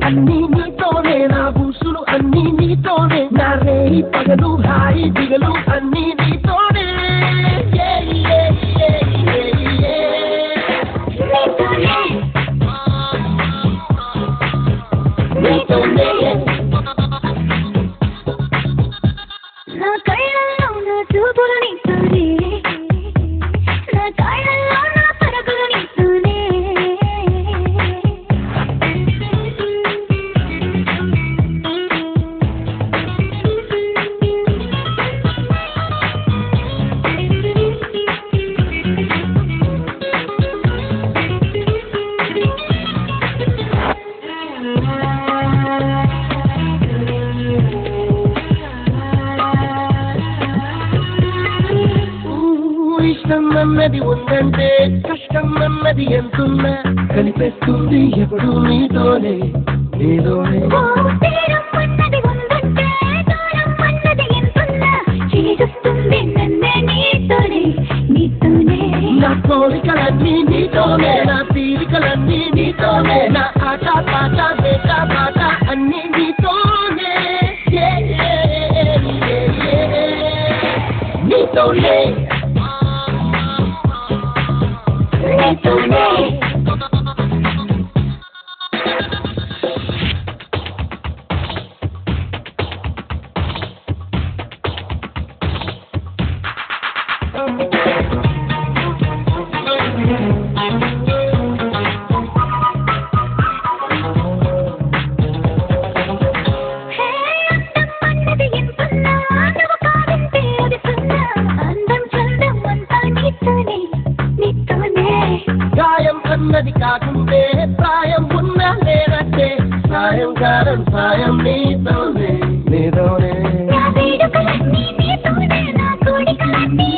అన్నీ నీతోనే నా బూసులు అన్నీ నీతోనే నా రేయి పగలు హాయి దిగలు అన్నీ నీతోనే నీతోనే నా కళ్ళల్లో నా చూపులు నీతోనే నా కాళ్ళల్లో నా పరుగులు నీతోనే ఇష్టం అన్నది ఉందంటే కష్టం అన్నది ఎంతున్నా కనిపిస్తుంది ఎప్పుడు నీతోనే నీతోనే నా కోరికలన్నీ నీతోనే నా తీరికలన్నీ నీతోనే నా ఆట పాట వేట పాట అన్నీ నీతోనే నీతోనే నీతోనే గాయం అన్నది కాకుంటే ప్రాయం ఉన్నా లేనట్టే సాయంకాలం సాయం నీతోనే నీతోనే నా వేడుకలన్నీ నీతోనే నా కోరికలన్నీ